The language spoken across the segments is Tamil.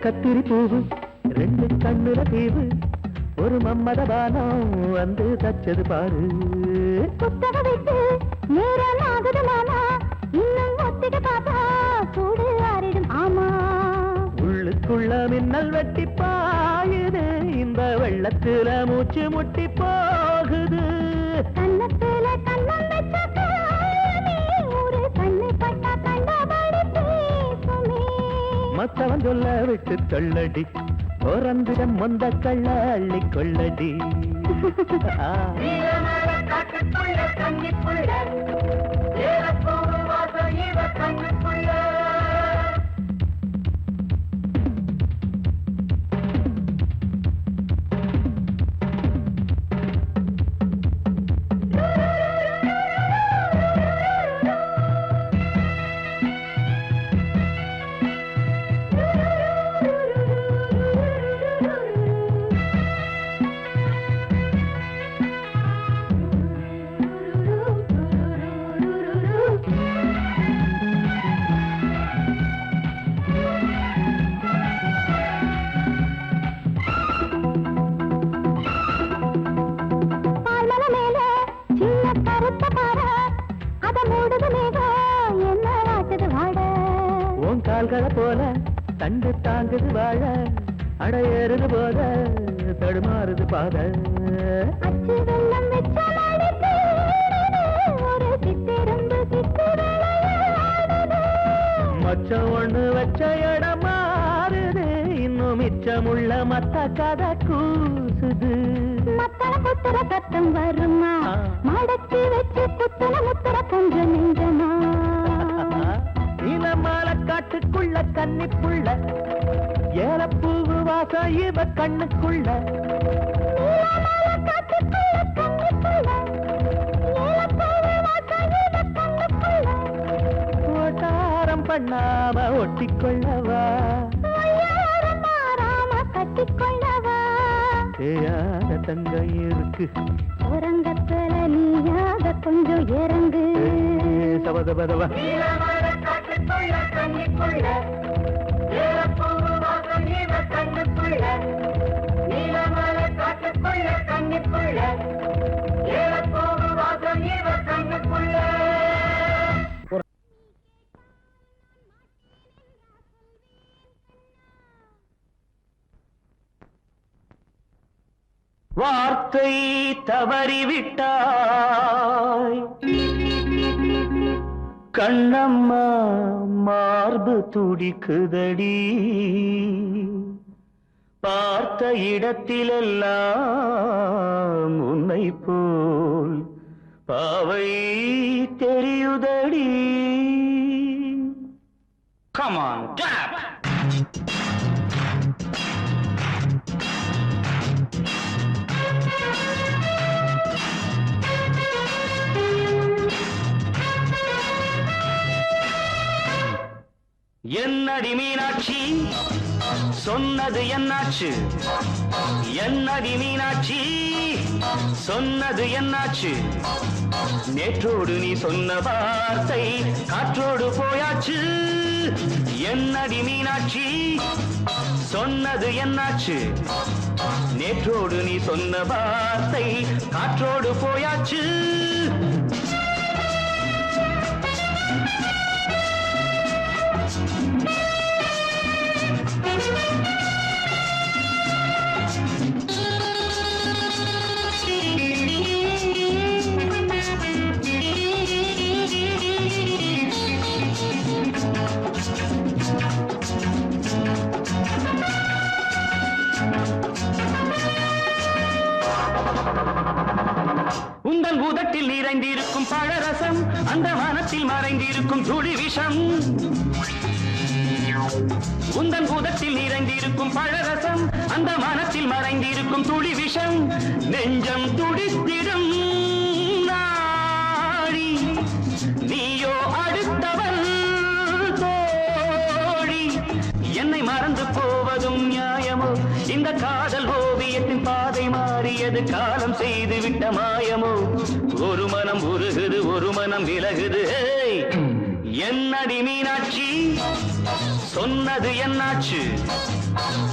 கத்திரி பூவு ரெண்டு கண்ணுல தீவு ஒரு மம்மதபானம் வந்து தச்சது பாரு புத்தக விட்டு நேரம் ஆகுது மாமா இன்னும் ஒத்திக பாப்பா கூடு ஆறிடும் ஆமா உள்ளுக்குள்ள மின்னல் வெட்டி பாயுது இந்த வெள்ளத்துல மூச்சு முட்டி போகுது கண்ணத்துல கண்ணம் வச்ச ஒரு கண்ணு பட்டா கண்டபடி பேசுமே மத்தவன் சொல்ல விட்டு தொள்ளடி ஓரந்திடம் மொந்த கள்ள அள்ளி கொள்ளடி கால்களை போல தண்டு தாங்குது வாழ அடையேறுது போத தடுமாறுது பாத அச்சு வெள்ளம் வெச்ச மச்சம் ஒண்ணு வச்ச இடம் மாறுது இன்னும் மிச்சமுள்ள மத்த கதை கூசுது மத்தள கொட்டுற சத்தம் வருமா மடக்கி வச்சு குத்துன முத்துற கொஞ்சம் நெஞ்சமா நீலமால காட்டுக்குள்ள கன்னிப்புள்ள ஏலப்பூவு வாசம் இவ கண்ணுக்குள்ள ஓட்டாரம் பண்ணாம ஒட்டிக்கொள்ளவா கட்டிக்கொள்ளவா தேயாத தங்கம் இருக்கு உறங்கத்துல நீயாக கொஞ்சம் இறங்கு சபதபதவா வார்த்தை தவறிவிட்டாய் கண்ணம்மா மார்பு துடிக்குதடி பார்த்த இடத்திலெல்லாம் உன்னை போல் பாவை தெரியுதடி Come on, clap! என்னடி மீனாட்சி சொன்னது என்னாச்சு என்னடி மீனாட்சி சொன்னது என்னாச்சு நேற்றோடு நீ சொன்ன வார்த்தை காற்றோடு போயாச்சு என்னடி மீனாட்சி சொன்னது என்னாச்சு நேற்றோடு நீ சொன்ன வார்த்தை காற்றோடு போயாச்சு உந்தன் பூதத்தில் நிறைந்திருக்கும் பழரசம் அந்த வானத்தில் மறைந்திருக்கும் துளி விஷம் உந்தன் பூதத்தில் நிறைந்திருக்கும் பழரசம் அந்த வானத்தில் மறைந்திருக்கும் துளி விஷம் நெஞ்சம் துடித்திடும் நாடி நீயோ அடுத்தவன் தோழி என்னை மறந்து போவதும் நியாயமோ இந்த காதல் ஓவியத்தின் பாதை மாறியது காலம் செய்து விட்ட மாயமோ ஒரு மனம் உருகுது ஒரு மனம் விலகுது என்னடி மீனாட்சி சொன்னது என்னாச்சு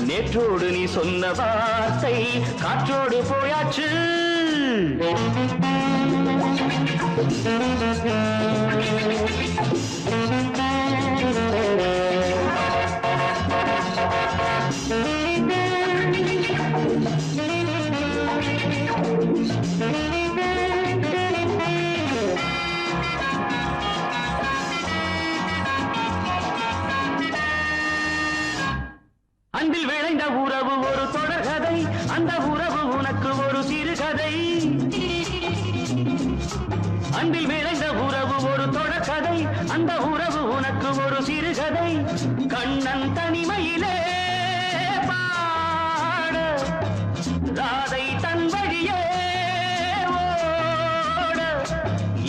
நேற்றோடு நீ சொன்ன வார்த்தை காற்றோடு போயாச்சு அன்பில் விளைந்த உறவு ஒரு தொடர்கதை அந்த உறவு உனக்கு ஒரு சிறுகதை அன்பில் விளைந்த உறவு ஒரு தொடர்கதை அந்த உறவு உனக்கு ஒரு சிறுகதை கண்ணன் தனிமையிலே பாட ராதை தன் வழியே ஓட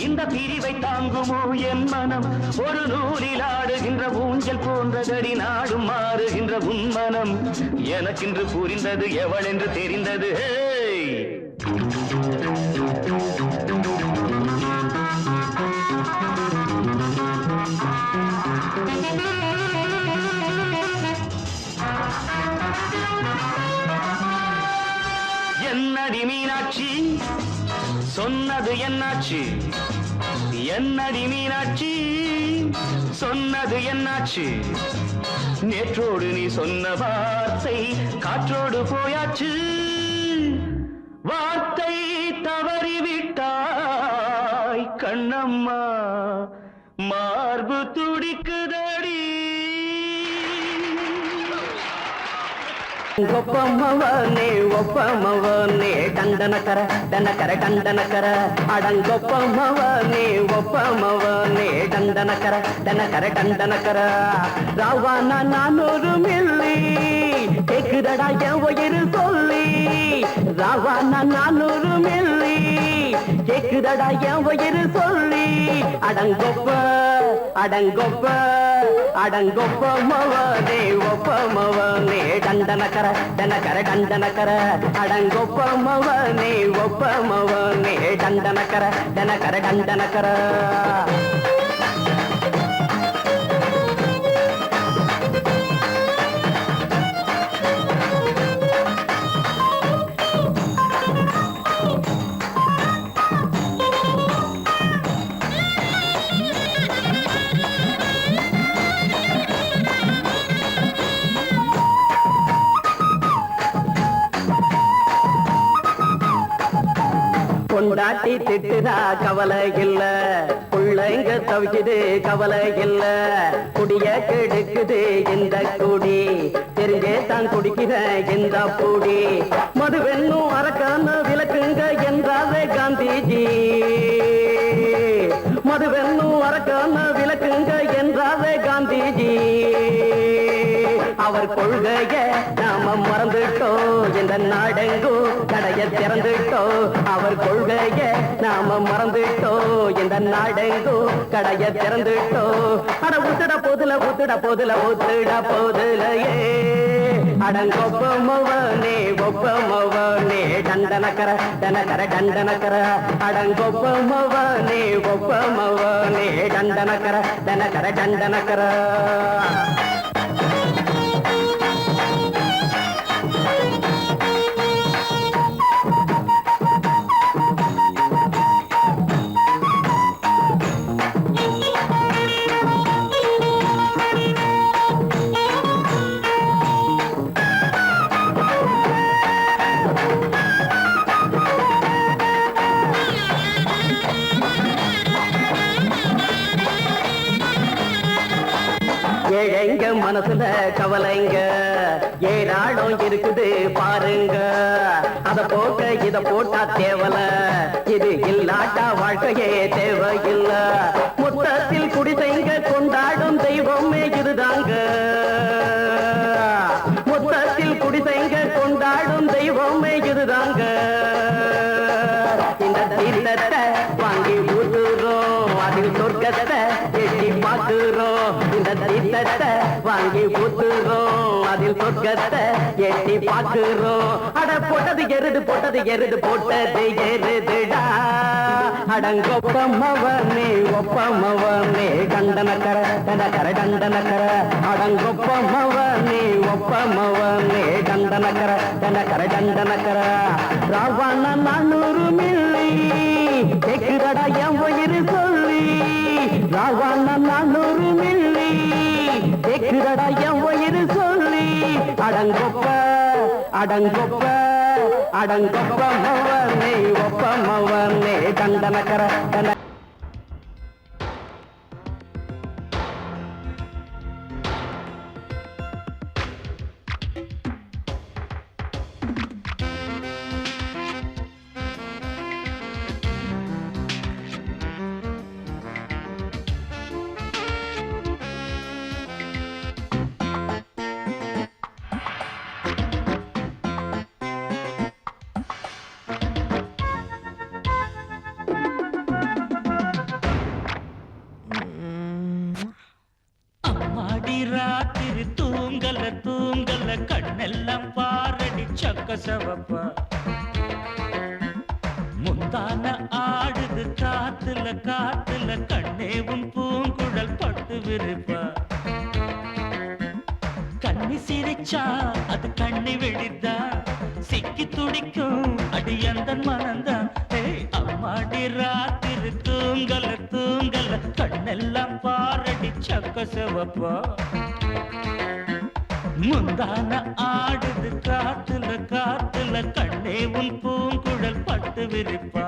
இந்த பிரிவை தாங்குமோ என் மனம் ஒரு நூலில் ஆடுகின்ற ஊஞ்சல் போன்றதடி நாடும் மாறுகின்ற உன்மனம் எனக்கென்று புரிந்தது எவள் என்று தெரிந்தது என்னடி மீனாட்சி சொன்னது என்னாச்சு என்னடி மீனாட்சி சொன்னது என்னாச்சு நேற்றோடு நீ சொன்ன வார்த்தை காற்றோடு போயாச்சு வார்த்தை தவறிவிட்டாய் கண்ணம்மா மார்பு துடிக்குதடி ಗೊಪ್ಪಮ್ಮವನೇ ಒಪ್ಪಮ್ಮವನೇ ದಂಡನಕರ ದನಕರ ದಂಡನಕರ அடங்கொப்பமவனே ஒப்பமவனே டண்டனக்கர டனக்கர டண்டனக்கர ராவானா 400 மில்லி கேக்குதடா என் உயிர் சொல்லி ராவானா 400 மில்லி கேக்குதடா என் உயிர் சொல்லி அடங்கொப்ப அடங்கொப்ப அடங்கொப்பமவனே ஒப்பமவனே டண்டனக்கர டனக்கர டண்டனக்கர அடங்கொப்பமவனே ஒப்பமவனே டண்டனக்கர டனக்கர டண்டனக்கர கொண்டாட்டி திட்டுதா கவலை இல்ல பிள்ளைங்க தவிக்குது கவலை இல்ல குடிய கெடுக்குது இந்த குடி தெரிஞ்சே தான் குடிக்கிற இந்த பூடி மதுவென்னும் அரக்கான விளக்குங்க என்றாவே காந்திஜி மதுவென்னும் அரக்கான விளக்குங்க என்றாவே காந்திஜி அவர் கொள்கைய நாம மறந்துட்டோம் இந்த நாடெங்கோ கடைய திறந்துட்டோம் அவர் கொள்கைய நாம மறந்துட்டோம் இந்த நாடெங்கோ கடைய திறந்துட்டோம் அட ஊத்துட போதுல ஊத்துட போதுல ஊத்துட போதுலையே அடங்கொப்பமவனே ஒப்பமவனே டண்டனக்கர டனக்கர டண்டனக்கர அடங்கொப்பமவனே ஒப்பமவனே டண்டனக்கர டனக்கர டண்டனக்கர ஏழைங்க மனசுல கவலைங்க ஏராளம் இருக்குது பாருங்க அத போட்ட இத போட்டா தேவல இது இல்லாட்டா வாழ்க்கையே தேவையில்ல மொத்தத்தில் குடிசைங்க கொண்டாடும் தெய்வமே இதுதாங்க மொத்தத்தில் குடிசைங்க கொண்டாடும் தெய்வமே இதுதாங்க இந்த தீர்த்தத்தை வாங்கி ஊத்துறோம் அதில் சொர்க்கத்தை எட்டி பார்க்கிறோம் இந்த தீர்த்தத்தை வாங்கி ஊத்துறோம் அதில் சொர்க்கத்தை எட்டி பார்க்கிறோம் அட போட்டது எருது போட்டது எருதுடா அடங்கொப்பமவனே ஒப்பமவனே டண்டனக்கர டனக்கர டண்டனக்கர அடங்கொப்பமவனே ஒப்பமவனே டண்டனக்கர டனக்கர டண்டனக்கர ராவண 400 மில்லி கேக்குதடா என் உயிர் சொல்லி ராவண 400 மில்லி கேக்குதடா என் உயிர் சொல்லி அடங்கொப்ப அடங்கொப்ப அடங்கொப்பமவனே ஒப்பமவனே டண்டனக்கர டன ராத்திரி தூங்கல தூங்கல கண்ணெல்லாம் பாரடி சக்க சவப்பா முந்தான ஆடுது காத்துல காத்துல கண்ணேவும் பூங்குழல் பட்டு விருப்பா கண்ணி சிரிச்சா அது கண்ணி வெடித்தா சிக்கி துடிக்கும் அடி அந்த மனந்தான் அம்மாடி ராத்திரி தூங்கல தூங்கல கண்ணெல்லாம் பாரடி சக்க சிவப்பா முந்தான ஆடுது காத்துல காத்துல கண்ணே உன் பூங்குழல் பட்டு விரிப்பா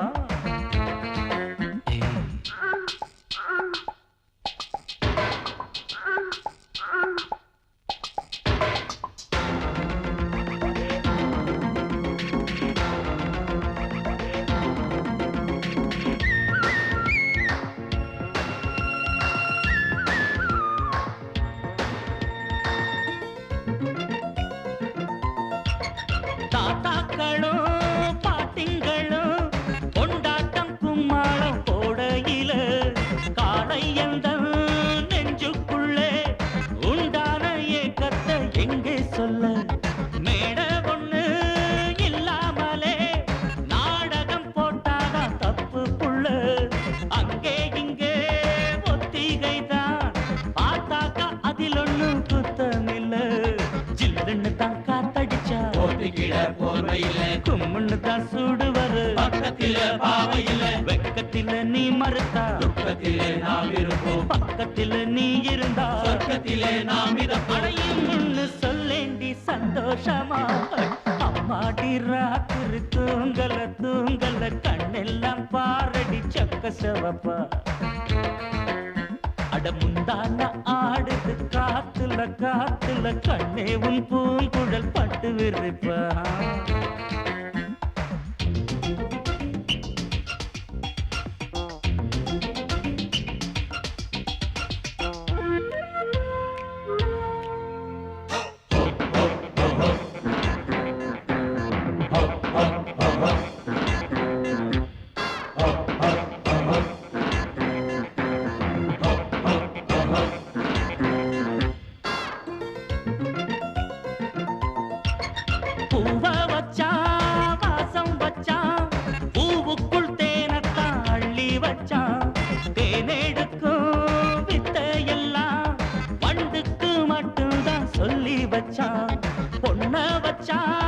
போர்வையில கும்முன்னு தான் சூடுவரு பக்கத்தில பாவையில வெக்கத்தில நீ மறுத்தா துக்கத்திலே நாம் இருப்போம் பக்கத்தில நீ இருந்தா சொர்க்கத்திலே நாம் இதப்படையும் முன்னு சொல்லேண்டி சந்தோஷமா அம்மாடி ராத்திரி தூங்கல தூங்கல கண்ணெல்லாம் பாரடி சக்க செவப்பா அட முந்தான ஆடுது காத்துல காத்துல கண்ணே உன் பூங்குழல் பட்டு விரிப்பா பூவ வச்சான் வாசம் வச்சான் பூவுக்குள் தேனத்தான் அள்ளி வச்சான் தேனெடுக்கும் வித்தையெல்லாம் வண்டுக்கு மட்டும்தான் சொல்லி வச்சான் பொண்ண வச்சான்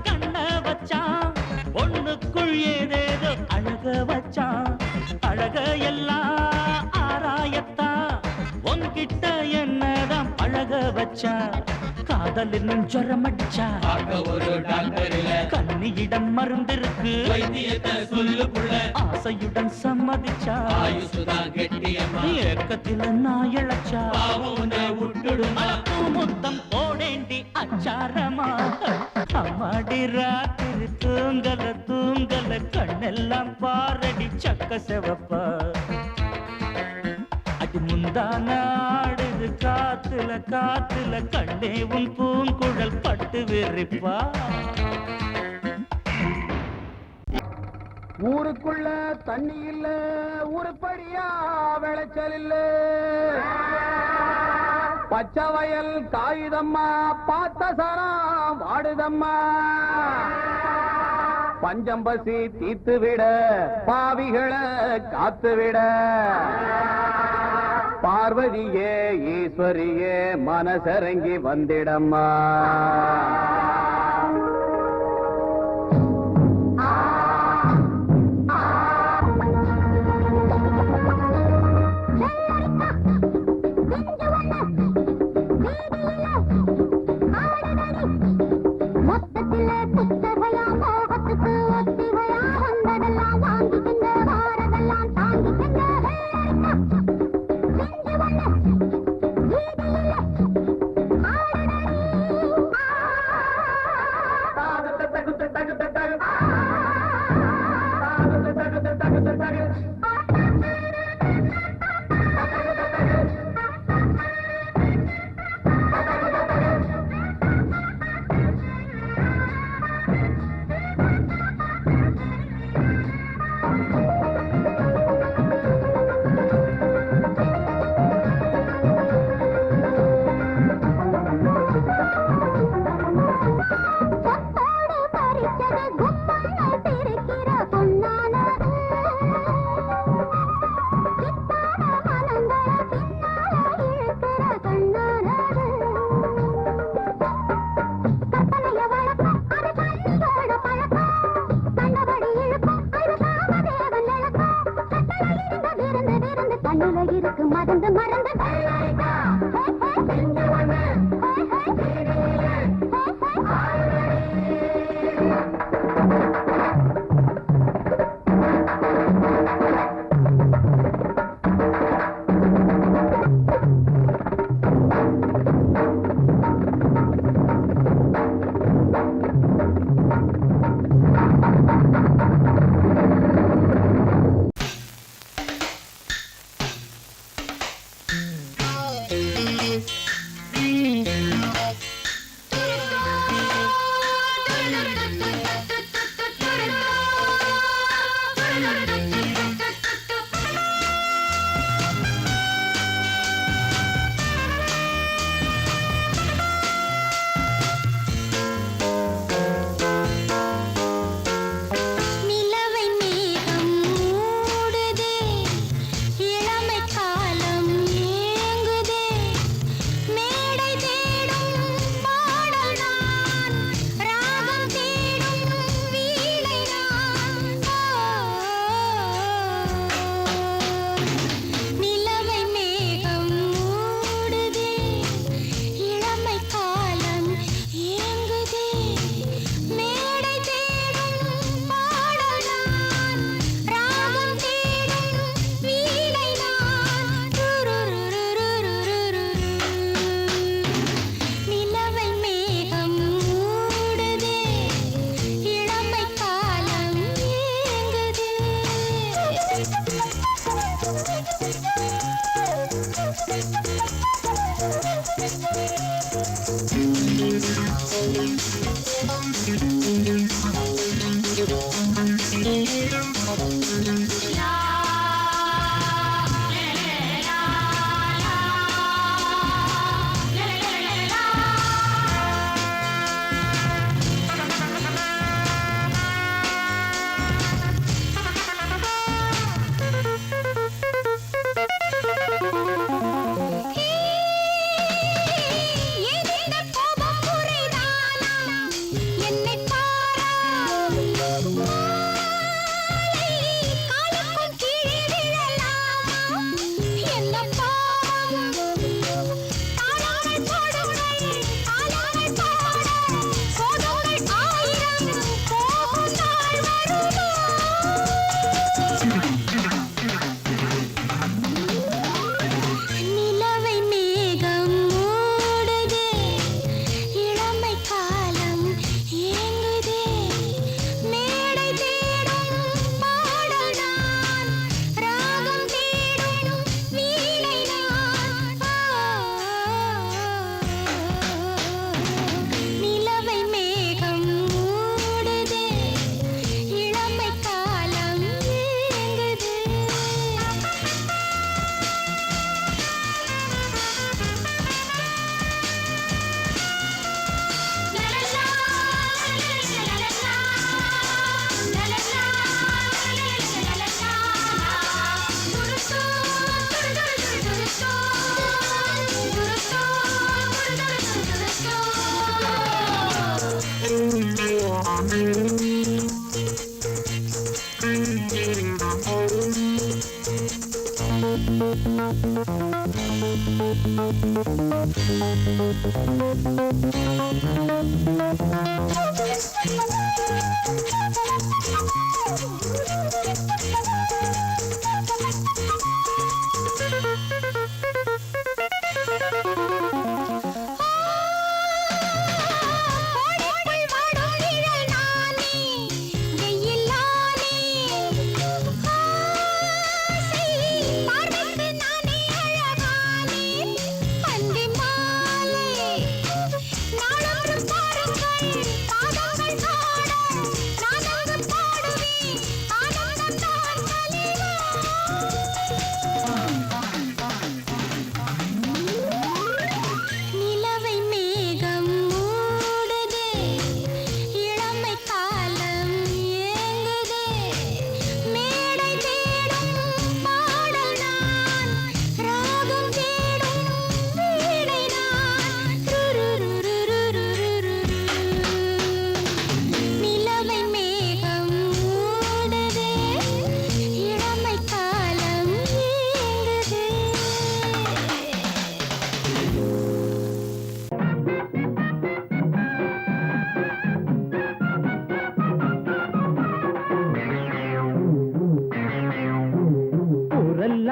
கண்ண வச்சான் பொண்ணுக்குள் ஏதேதோ அழக வச்சான் அழக எல்லாம் ஆராயத்தான் உன்கிட்ட என்னதான் பழக வச்சான் காதல் என்னும் ஜரம் அடிச்சா ஒரு டாக்டர் இல்ல கண்ணியிடம் மருந்திருக்கு வைத்தியத்தை சொல்லு புள்ள ஆசையுடன் சம்மதிச்சா ஆயுசுதான் கெட்டியம்மா ஏக்கத்தில நான் இழைச்சா உன்னை விட்டுடுமா முத்தம் போடேண்டி அச்சாரமா அம்மாடி ராத்திரி தூங்கல தூங்கல கண்ணெல்லாம் பாரடி சக்க செவப்பா அடி முந்தான ஆடுது காத்துல காத்துல கண்ணே உன் பூங்குழல் பட்டு விரிப்பா ஊருக்குள்ள தண்ணி இல்ல உருப்படியா விளைச்சல் இல்ல பச்சை வயல் காயுதம்மா பார்த்த சரம் வாடுதம்மா பஞ்சம்பசி தீத்து விட பாவிகளை காத்து விட பார்வதியே ஈஸ்வரியே மனசரங்கி வந்திடம்மா மொத்தத்திலே புத்தகையா மோகத்துக்கு ஒத்திகையா வந்ததெல்லாம் வாங்கிக்கிங்க வாரதெல்லாம் தாங்கிக்கிங்க இருக்கு மறந்து மறந்து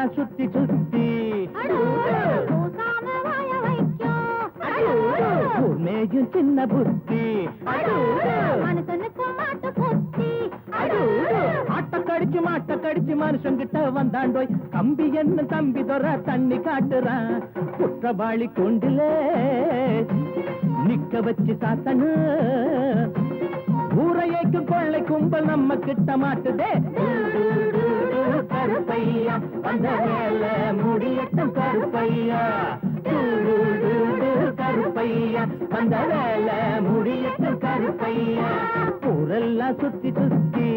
சுத்தி சுத்தி மேயும் சின்ன புத்தி ஆட்ட கடிச்சு மனுஷங்கிட்ட வந்தாண்டோய் கம்பி என்ன தம்பி தொற தண்ணி காட்டுறான் குற்றவாளி கொண்டில நிக்க வச்சு சாத்தனு ஊரையைக்கு கொள்ளை கும்பல் நம்ம கிட்ட மாட்டுதே கருப்பையா வந்த வேல முடியட்டும் கருப்பையா கருப்பையா வந்த வேல முடியட்டும் கருப்பையா ஊரெல்லாம் சுத்தி சுத்தி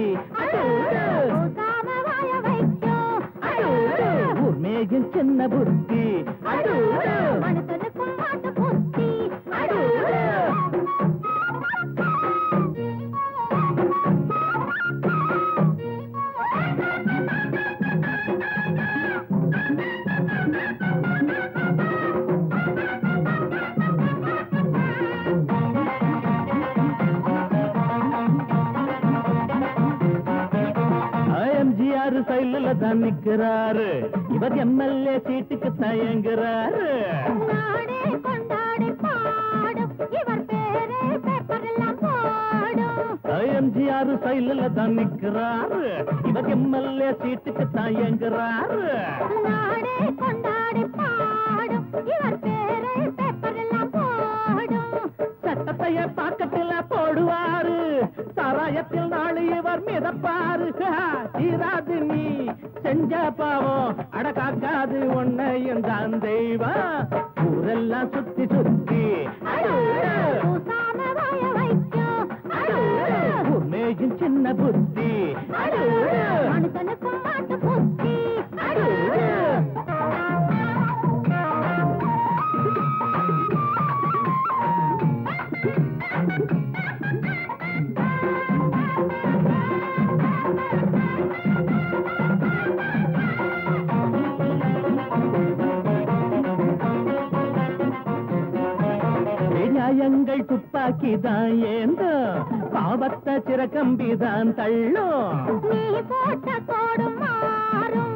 ஊர் மேகில் சின்ன புத்தி சைல தான் நிக்கிறாரு இவர் எம்எல்ஏ சீட்டுக்கு தயங்குறாரு எம்ஜிஆர் சைல தான் நிக்கிறாரு இவர் எம்எல்ஏ சீட்டுக்கு தயங்குறாரு மாயத்தில் நாளை இவர் மிதப்பாரு தீராது நீ செஞ்ச பாவம் அடக்காக்காது உன்னையும் தான் தெய்வம் ஊரெல்லாம் சுத்தி சுத்தி உண்மையும் சின்ன புத்தி மனுஷனுக்கும் மாட்டு புத்தி நியாயங்கள் துப்பாக்கிதான் ஏந்தோ பாவத்தை சிறக்கம்பிதான் தள்ளும் நீ போட்ட கோடு மாறும்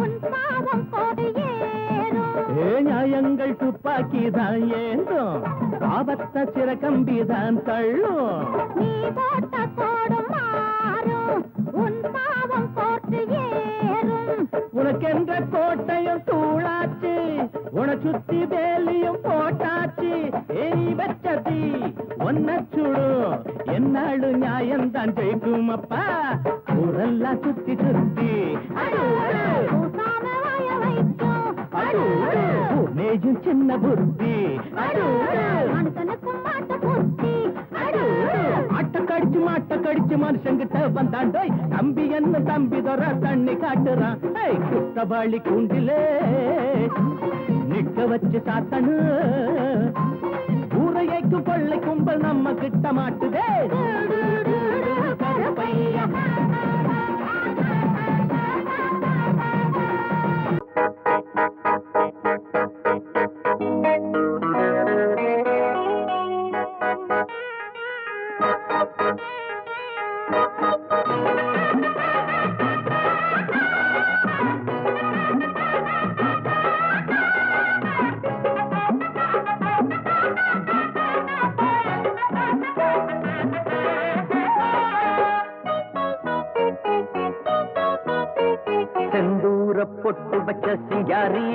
உன் பாவம் கோடு ஏறும் நியாயங்கள் துப்பாக்கிதான் ஏந்தோ பாவத்தை சிறக்கம்பிதான் தள்ளும் நீ போட்ட கோடு மாறும் உன் பாவம் கோட்டு ஏறும் உனக்கென்ற கோட்டையும் தூளாச்சு உன சுத்தி வேலியும் போட்டாச்சு நீ வச்சதி ஒன்ன சுடு என்னாடு நியாயம்தான் ஜெயிக்கும் அப்பா ஊரெல்லாம் சுத்தி சுத்தி பூசாம வாய வைக்கும் மேஜும் சின்ன புத்தி மனுஷனுக்கும் மாட்டு புத்தி மாட்ட கடிச்சு மனுஷங்கிட்ட வந்தாண்டோய் தம்பி என்ன தம்பி தொற தண்ணி காட்டுறான் குத்தவாளி கூண்டிலே நிக்க வச்சு சாத்தனு ஊரையைக்கு கொள்ளை கும்பல் நம்ம கிட்ட மாட்டுதே கருப்பையா பொட்டு வச்ச சிங்காரி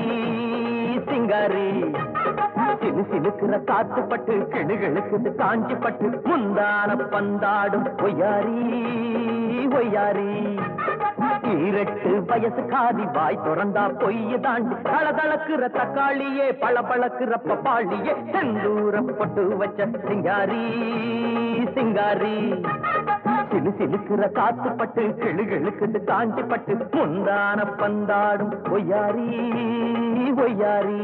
சிங்காரி சிலு சிலுக்குற காத்து பட்டு கிளுகளுக்கு காஞ்சி பட்டு முந்தான பந்தாடும் ஒய்யாரி ஒய்யாரி ஈரட்டு வயசு காதி வாய் திறந்தா பொய்ய தாண்டி தளதளக்குற தக்காளியே பளபளக்குற பப்பாளியே செந்தூர பொட்டு வச்ச சிங்காரி சிங்காரி சிலு சிலுக்குற காத்து பட்டு கிளுகளுக்கு காஞ்சி பட்டு முந்தான பந்தாடும் ஒய்யாரி ஒய்யாரி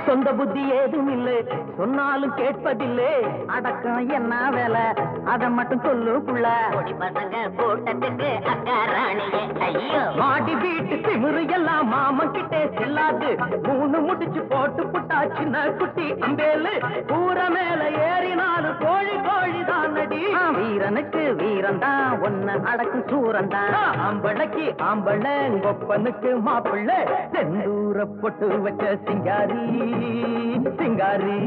சொந்த புத்தி ஏதும் இல்லை சொன்னாலும் கேட்பதில்லை அடக்கம் என்ன வேலை அதை மட்டும் சொல்லு புள்ள பசங்க கூட்டத்துக்கு அக்காராணியே ஐயோ மாடி வீட்டு திமிரு எல்லாம் மாமன் கிட்டே செல்லாது மூணு முடிச்சு போட்டு புட்டா சின்ன குட்டி அம்பேலு கூற மேல ஏறினாலும் கோழி கோழி தான் நடி வீரனுக்கு வீரன்தான் ஒன்ன அடக்கு சூரன்தான் ஆம்பளைக்கு ஆம்பளை கொப்பனுக்கு மாப்பிள்ளை செந்தூர பொட்டு வச்ச சிங்காரி சிங்காரி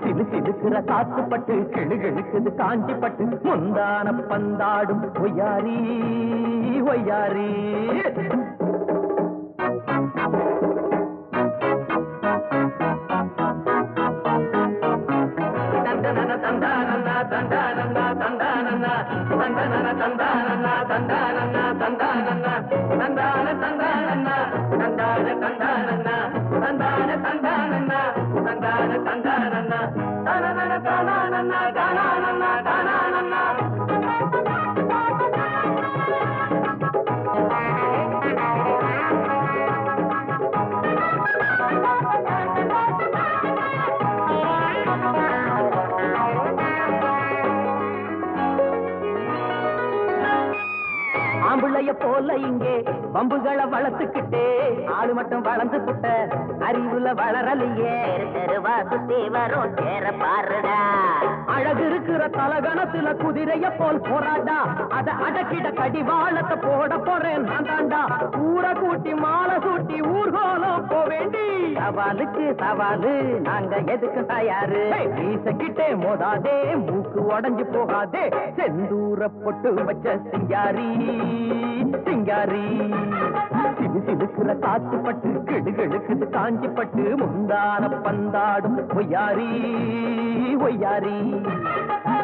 சிலு சிலுக்குற காத்து பட்டு கிளுகளுக்கு காஞ்சி பட்டு முந்தான பந்தாடும் ஒய்யாரி ஒய்யாரி தந்தானன்னா தந்தானன்னா தந்தானன்னா தந்தானன்னா தந்தானன்னா தந்தானன்னா தந்தானன்னா தந்தானன்னா தந்தான தந்தானன்னா தந்தான தந்தானன்னா தந்தான தந்தானன்னா தந்தான தந்தானன்னா தானனன்னா தானனன்னா தானனன்னா தானனன்னா ஆம்பள மாப்பிள்ளைய போல இங்கே பம்புகளை வளர்த்துக்கிட்டே ஆளு மட்டும் வளர்ந்து புட்ட அறிவுல வளரலையே தெருவா சுத்தி வரும் சேர பாருடா அழகு இருக்கிற தலகணத்துல குதிரைய போல் போராடா அத அடக்கிட கடிவாளத்தை போட போறேன் நான் தாண்டா ஊரை கூட்டி மாலை சூட்டி ஊர்கோலம் போவேண்டி சவாலுக்கு சவாலு நாங்க எதுக்கு தயாரு வீசக்கிட்டே மோதாதே மூக்கு உடஞ்சு போகாதே செந்தூர பொட்டு வச்ச சிங்காரி சிங்காரி சிலு சிலுக்குற காத்து பட்டு கிடுகிடுக்குது காஞ்சி பட்டு முந்தான பந்தாடும் ஒய்யாரி ஒய்யாரி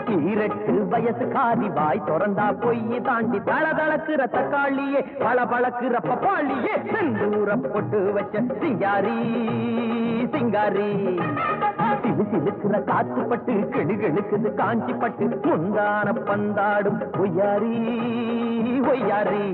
18 வயசு காதி வாய் திறந்தா பொய்யை தாண்டி தளதளக்குற தக்காளியே பளபளக்குற பப்பாளியே செந்தூர பொட்டு வச்ச சிங்காரி சிங்காரி சிலு சிலுக்குற காத்து பட்டு கிடுகிடுக்குது காஞ்சி பட்டு முந்தான பந்தாடும் ஒய்யாரி ஒய்யாரி